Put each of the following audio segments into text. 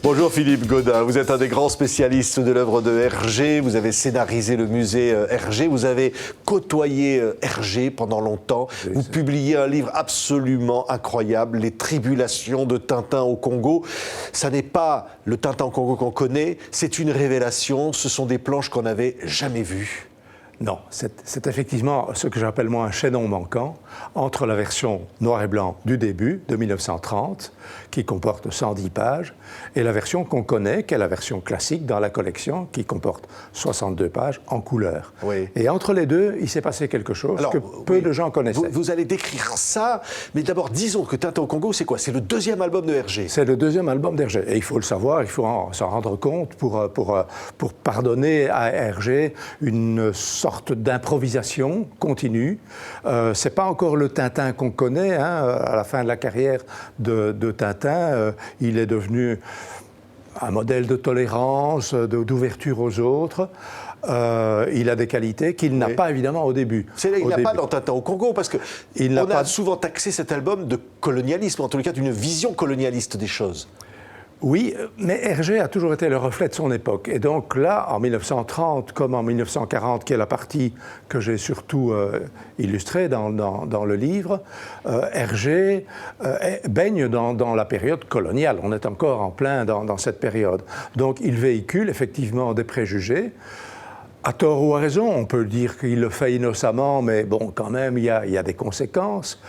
Bonjour Philippe Gaudin, vous êtes un des grands spécialistes de l'œuvre de Hergé, vous avez scénarisé le musée Hergé, vous avez côtoyé Hergé pendant longtemps, vous publiez un livre absolument incroyable, Les Tribulations de Tintin au Congo. Ça n'est pas le Tintin au Congo qu'on connaît, c'est une révélation, ce sont des planches qu'on n'avait jamais vues. Non, c'est effectivement ce que j'appelle moi un chaînon manquant entre la version noir et blanc du début, de 1930, qui comporte 110 pages, et la version qu'on connaît, qui est la version classique dans la collection, qui comporte 62 pages en couleur. Oui. Et entre les deux, il s'est passé quelque chose que peu de gens connaissaient. Vous allez décrire ça, mais d'abord disons que Tintin au Congo, c'est quoi? C'est le deuxième album de Hergé. C'est le deuxième album d'Hergé. Et il faut le savoir, il faut s'en rendre compte pour pardonner à Hergé une sorte d'improvisation continue. C'est pas encore le Tintin qu'on connaît. À la fin de la carrière de Tintin, il est devenu un modèle de tolérance, d'ouverture aux autres. Il a des qualités qu'il n'a pas évidemment au début. Il n'a pas dans Tintin au Congo, parce qu'on a souvent taxé cet album de colonialisme, en tout cas d'une vision colonialiste des choses. Oui, mais Hergé a toujours été le reflet de son époque. Et donc là, en 1930 comme en 1940, qui est la partie que j'ai surtout illustrée dans le livre, Hergé baigne dans la période coloniale. On est encore en plein dans cette période. Donc il véhicule effectivement des préjugés. À tort ou à raison, on peut dire qu'il le fait innocemment, mais bon, quand même, il y a des conséquences.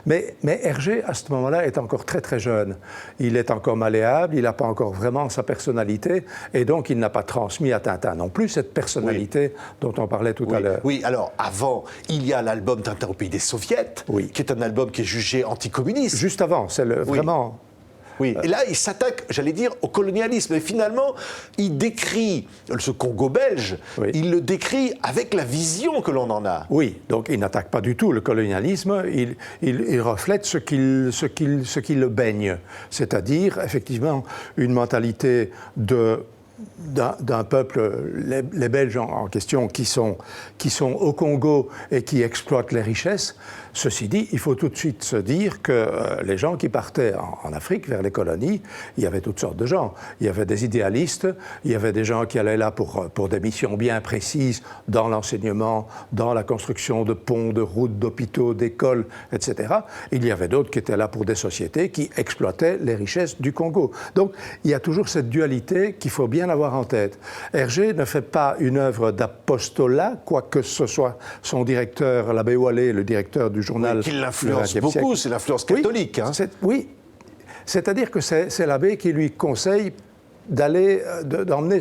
Mais Hergé, à ce moment-là, est encore très très jeune. Il est encore malléable, il n'a pas encore vraiment sa personnalité, et donc il n'a pas transmis à Tintin non plus cette personnalité dont on parlait tout à l'heure. Oui, alors avant, il y a l'album Tintin au pays des Soviets, qui est un album qui est jugé anticommuniste. Juste avant, c'est vraiment... Oui, et là, il s'attaque, j'allais dire, au colonialisme. Et finalement, il décrit ce Congo belge, il le décrit avec la vision que l'on en a. Oui, donc il n'attaque pas du tout le colonialisme, il reflète ce qui le baigne, c'est-à-dire, effectivement, une mentalité d'un peuple, les Belges en question, qui sont au Congo et qui exploitent les richesses. Ceci dit, il faut tout de suite se dire que les gens qui partaient en Afrique vers les colonies, il y avait toutes sortes de gens. Il y avait des idéalistes, il y avait des gens qui allaient là pour des missions bien précises dans l'enseignement, dans la construction de ponts, de routes, d'hôpitaux, d'écoles, etc. Il y avait d'autres qui étaient là pour des sociétés qui exploitaient les richesses du Congo. Donc, il y a toujours cette dualité qu'il faut bien avoir en tête. Hergé ne fait pas une œuvre d'apostolat, quoique ce soit son directeur, l'abbé Wallet, le directeur du journal. Qui l'influence beaucoup, c'est l'influence catholique. Oui, c'est-à-dire que c'est l'abbé qui lui conseille d'emmener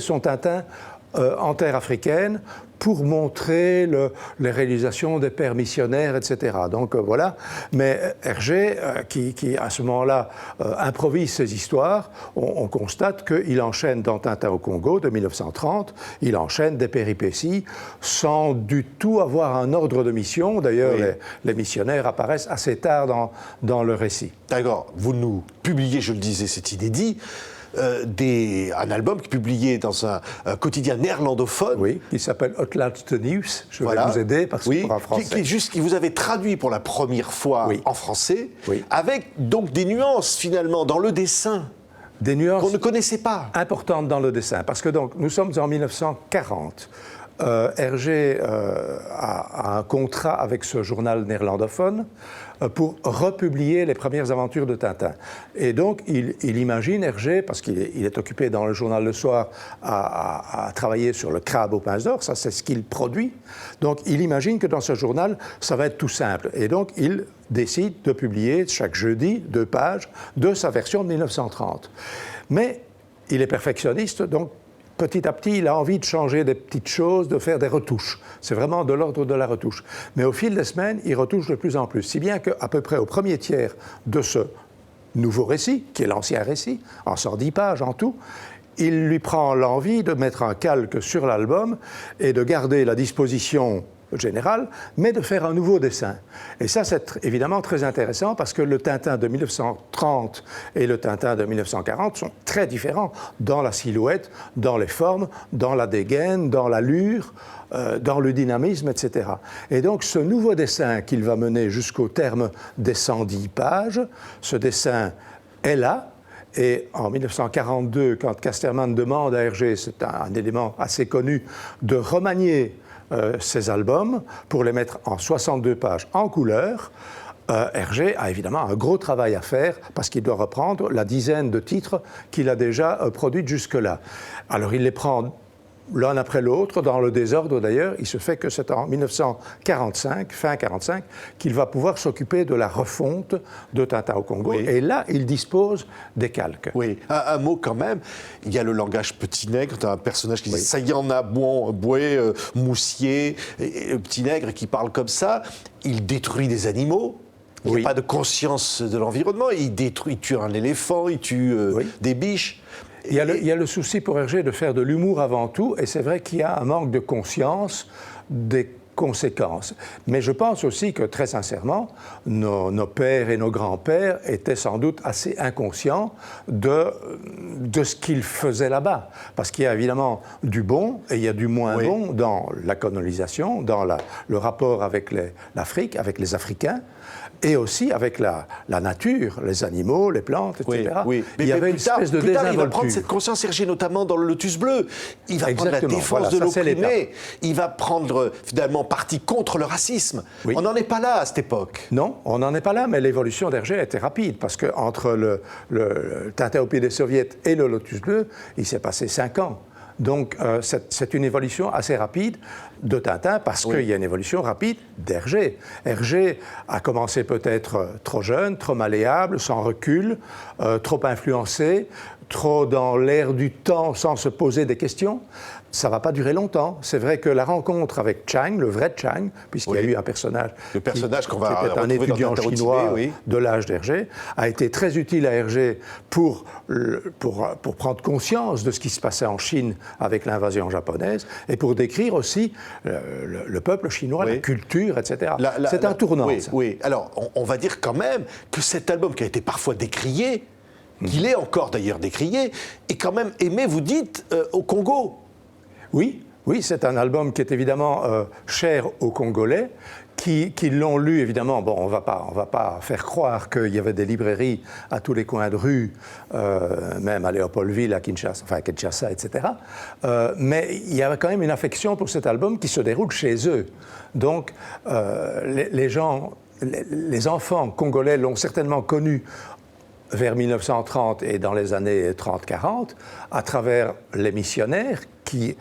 son Tintin en terre africaine pour montrer les réalisations des pères missionnaires, etc. Donc voilà. Mais Hergé, qui à ce moment-là improvise ses histoires, on constate qu'il enchaîne dans Tintin au Congo de 1930, il enchaîne des péripéties sans du tout avoir un ordre de mission. D'ailleurs, les missionnaires apparaissent assez tard dans le récit. D'accord. Vous nous publiez, je le disais, c'est inédit, un album qui est publié dans un quotidien néerlandophone. Oui, qui s'appelle Uitlaatste Nieuws. Je vais vous aider parce que pour un français. Qui vous avez traduit pour la première fois en français, avec donc des nuances finalement dans le dessin. Des nuances qu'on ne connaissait pas. Importantes dans le dessin, parce que donc nous sommes en 1940. Hergé a un contrat avec ce journal néerlandophone pour republier les premières aventures de Tintin. Et donc, il imagine, Hergé, parce qu'il est occupé dans le journal Le Soir à travailler sur le crabe aux pinces d'or, ça c'est ce qu'il produit. Donc, il imagine que dans ce journal, ça va être tout simple. Et donc, il décide de publier chaque jeudi 2 pages de sa version de 1930. Mais il est perfectionniste, donc petit à petit, il a envie de changer des petites choses, de faire des retouches. C'est vraiment de l'ordre de la retouche. Mais au fil des semaines, il retouche de plus en plus. Si bien qu'à peu près au premier tiers de ce nouveau récit, qui est l'ancien récit, en 110 pages en tout, il lui prend l'envie de mettre un calque sur l'album et de garder la disposition général, mais de faire un nouveau dessin. Et ça, c'est évidemment très intéressant parce que le Tintin de 1930 et le Tintin de 1940 sont très différents dans la silhouette, dans les formes, dans la dégaine, dans l'allure, dans le dynamisme, etc. Et donc, ce nouveau dessin qu'il va mener jusqu'au terme des 110 pages, ce dessin est là, Et en 1942, quand Casterman demande à Hergé, c'est un élément assez connu, de remanier ses albums pour les mettre en 62 pages en couleur, Hergé a évidemment un gros travail à faire parce qu'il doit reprendre la dizaine de titres qu'il a déjà produits jusque-là. Alors il les prend l'un après l'autre, dans le désordre d'ailleurs. Il se fait que c'est en 1945, fin 1945, qu'il va pouvoir s'occuper de la refonte de Tintin au Congo. Oui. Et là, il dispose des calques. Oui, un mot quand même. Il y a le langage petit nègre, tu as un personnage qui dit ça y en a, Boué, Moussier, et le petit nègre qui parle comme ça. Il détruit des animaux. Il n'y a pas de conscience de l'environnement. Il tue un éléphant, il tue des biches. Il y a le souci pour Hergé de faire de l'humour avant tout, et c'est vrai qu'il y a un manque de conscience des conséquences. Mais je pense aussi que, très sincèrement, nos pères et nos grands-pères étaient sans doute assez inconscients de ce qu'ils faisaient là-bas. Parce qu'il y a évidemment du bon et il y a du moins bon dans la colonisation, dans le rapport avec l'Afrique, avec les Africains, et aussi avec la nature, les animaux, les plantes, etc. Oui. Mais il y avait une espèce de désinvolture. Il va prendre cette conscience, Hergé, notamment dans le Lotus bleu. Il va prendre la défense de l'opprimé. Il va prendre finalement parti contre le racisme. Oui. On n'en est pas là à cette époque. Non, on n'en est pas là, mais l'évolution d'Hergé a été rapide, parce qu'entre le Tintin au pied des soviets et le Lotus bleu, il s'est passé 5 ans. Donc c'est une évolution assez rapide de Tintin parce qu'il y a une évolution rapide d'Hergé. Hergé a commencé peut-être trop jeune, trop malléable, sans recul, trop influencé, trop dans l'air du temps sans se poser des questions. Ça ne va pas durer longtemps. C'est vrai que la rencontre avec Chang, le vrai Chang, puisqu'il y a eu un personnage, qui était un étudiant chinois de l'âge d'Hergé, a été très utile à Hergé pour prendre conscience de ce qui se passait en Chine avec l'invasion japonaise et pour décrire aussi le peuple chinois, la culture, etc. C'est un tournant. Oui. Alors, on va dire quand même que cet album qui a été parfois décrié, qu'il est encore d'ailleurs décrié, est quand même aimé, vous dites, au Congo. Oui, c'est un album qui est évidemment cher aux Congolais, qui l'ont lu, évidemment. Bon, on va pas faire croire qu'il y avait des librairies à tous les coins de rue, même à Léopoldville, à Kinshasa, etc. Mais il y avait quand même une affection pour cet album qui se déroule chez eux. Donc, les enfants congolais l'ont certainement connu vers 1930 et dans les années 30-40, à travers les missionnaires qui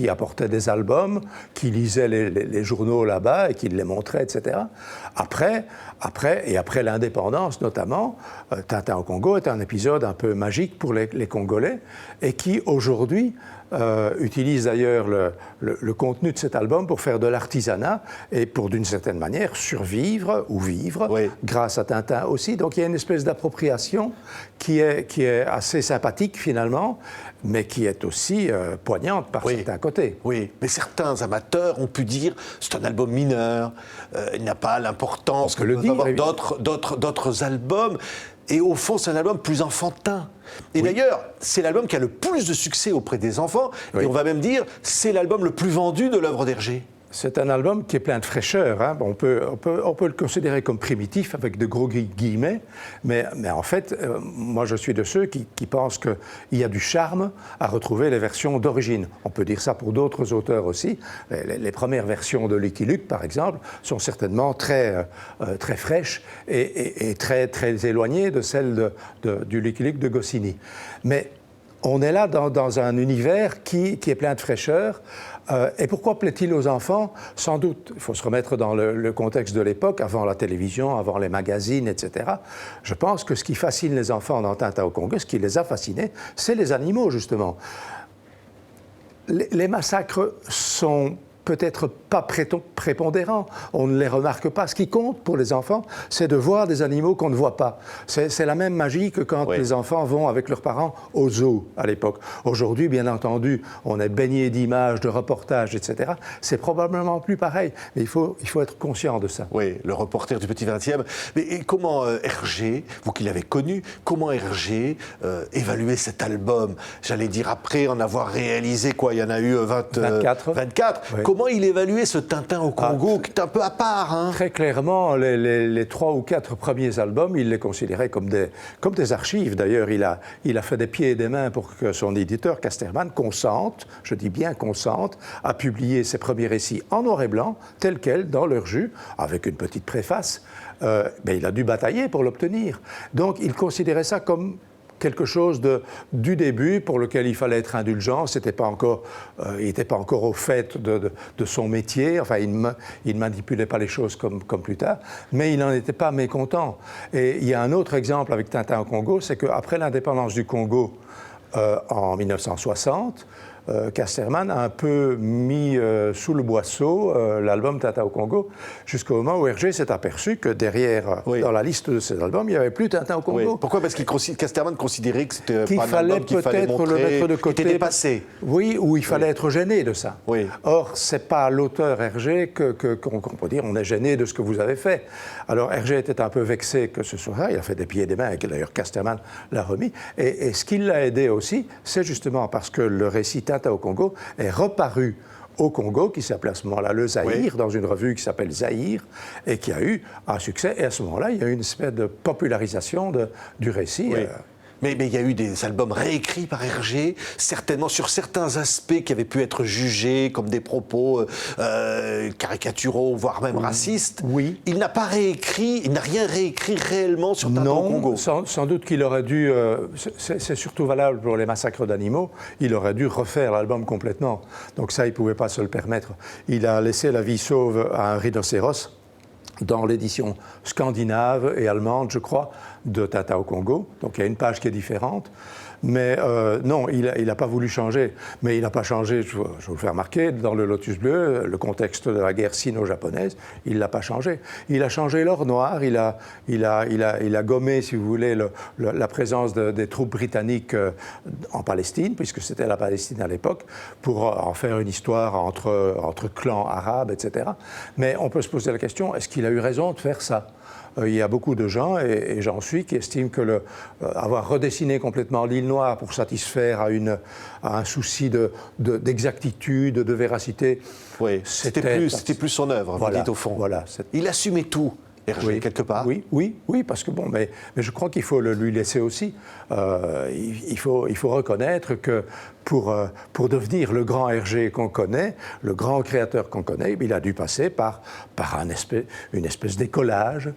apportaient des albums, qui lisaient les journaux là-bas et qui les montraient, etc. Après l'indépendance notamment, Tintin au Congo est un épisode un peu magique pour les Congolais et qui aujourd'hui utilise d'ailleurs le contenu de cet album pour faire de l'artisanat et pour d'une certaine manière survivre ou vivre grâce à Tintin aussi. Donc il y a une espèce d'appropriation qui est assez sympathique finalement, mais qui est aussi poignante par certains côtés. Oui, mais certains amateurs ont pu dire c'est un album mineur, il n'a pas l'importance que peuvent avoir d'autres albums. Et au fond, c'est un album plus enfantin. Et d'ailleurs, c'est l'album qui a le plus de succès auprès des enfants. Et on va même dire, c'est l'album le plus vendu de l'œuvre d'Hergé. C'est un album qui est plein de fraîcheur. Hein. On peut le considérer comme primitif, avec de gros guillemets, mais en fait, moi je suis de ceux qui pensent qu'il y a du charme à retrouver les versions d'origine. On peut dire ça pour d'autres auteurs aussi. Les premières versions de Lucky Luke, par exemple, sont certainement très fraîches et très, très éloignées de celles du Lucky Luke de Goscinny. Mais on est là dans un univers qui est plein de fraîcheur. Et pourquoi plaît-il aux enfants? Sans doute, il faut se remettre dans le contexte de l'époque, avant la télévision, avant les magazines, etc. Je pense que ce qui fascine les enfants dans Tintin au Congo, ce qui les a fascinés, c'est les animaux, justement. Les massacres sont peut-être pas prépondérants, on ne les remarque pas. Ce qui compte pour les enfants, c'est de voir des animaux qu'on ne voit pas. C'est la même magie que quand les enfants vont avec leurs parents au zoo à l'époque. Aujourd'hui, bien entendu, on est baigné d'images, de reportages, etc. C'est probablement plus pareil, mais il faut être conscient de ça. Oui, le reporter du Petit 20e. Mais comment Hergé, vous qui l'avez connu, comment Hergé évaluait cet album? J'allais dire après en avoir réalisé, il y en a eu 24. Comment il évaluait ce Tintin au Congo, qui est un peu à part, hein? Très clairement, les 3 ou 4 premiers albums, il les considérait comme des archives. D'ailleurs, il a fait des pieds et des mains pour que son éditeur, Casterman, consente, je dis bien consente, à publier ses premiers récits en noir et blanc, tels quels, dans leur jus, avec une petite préface. Mais il a dû batailler pour l'obtenir. Donc, il considérait ça comme quelque chose du début pour lequel il fallait être indulgent. Il n'était pas encore au fait de son métier. Enfin, il ne manipulait pas les choses comme plus tard, mais il n'en était pas mécontent. Et il y a un autre exemple avec Tintin au Congo, c'est qu'après l'indépendance du Congo en 1960, Casterman a un peu mis sous le boisseau l'album Tintin au Congo, jusqu'au moment où Hergé s'est aperçu que derrière, dans la liste de ses albums, il n'y avait plus Tintin au Congo. Oui. Pourquoi? Parce que Casterman considérait que c'était qu'il pas un fallait album qu'il fallait peut-être montrer, le mettre de côté. qui était dépassé. Oui, ou il fallait être gêné de ça. Oui. Or, ce n'est pas à l'auteur Hergé qu'on peut dire on est gêné de ce que vous avez fait. Alors, Hergé était un peu vexé que ce soit ça. Il a fait des pieds et des mains, et d'ailleurs Casterman l'a remis. Et ce qui l'a aidé aussi, c'est justement parce que le récit Tintin au Congo est reparu au Congo, qui s'appelait à ce moment-là Le Zaïre, dans une revue qui s'appelle Zaïre, et qui a eu un succès. Et à ce moment-là, il y a eu une espèce de popularisation du récit. Oui. Mais il y a eu des albums réécrits par Hergé, certainement sur certains aspects qui avaient pu être jugés comme des propos caricaturaux, voire même racistes. Oui. Il n'a pas réécrit, il n'a rien réécrit réellement sur Tintin au Congo. Sans doute qu'il aurait dû, c'est surtout valable pour les massacres d'animaux, il aurait dû refaire l'album complètement. Donc ça, il ne pouvait pas se le permettre. Il a laissé la vie sauve à un rhinocéros dans l'édition scandinave et allemande, je crois, de Tintin au Congo. Donc il y a une page qui est différente. Mais non, il n'a pas voulu changer. Mais il n'a pas changé, je vais vous le faire remarquer, dans le Lotus Bleu, le contexte de la guerre sino-japonaise, il ne l'a pas changé. Il a changé l'or noir, il a gommé, si vous voulez, la présence des troupes britanniques en Palestine, puisque c'était la Palestine à l'époque, pour en faire une histoire entre clans arabes, etc. Mais on peut se poser la question, est-ce qu'il a eu raison de faire ça ? Il y a beaucoup de gens, et j'en suis, qui estiment que avoir redessiné complètement l'île Noire pour satisfaire à un souci d'exactitude, de véracité, oui, c'était plus son œuvre, voilà, vous dites au fond. Voilà, il assumait tout, Hergé, quelque part. Oui, parce que bon, mais je crois qu'il faut lui laisser aussi. Il faut reconnaître que pour devenir le grand Hergé qu'on connaît, le grand créateur qu'on connaît, il a dû passer par une espèce d'écolage.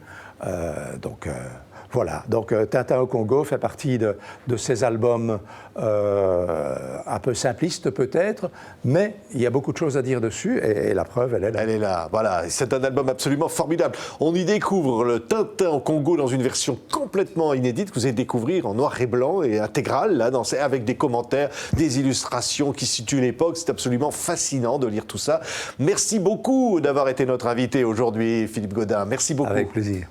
Voilà, donc Tintin au Congo fait partie de ces albums un peu simplistes peut-être, mais il y a beaucoup de choses à dire dessus et la preuve, elle est là. Elle est là, voilà, c'est un album absolument formidable. On y découvre le Tintin au Congo dans une version complètement inédite que vous allez découvrir en noir et blanc et intégrale, là, avec des commentaires, des illustrations qui situent l'époque. C'est absolument fascinant de lire tout ça. Merci beaucoup d'avoir été notre invité aujourd'hui, Philippe Gaudin. Merci beaucoup. Avec plaisir.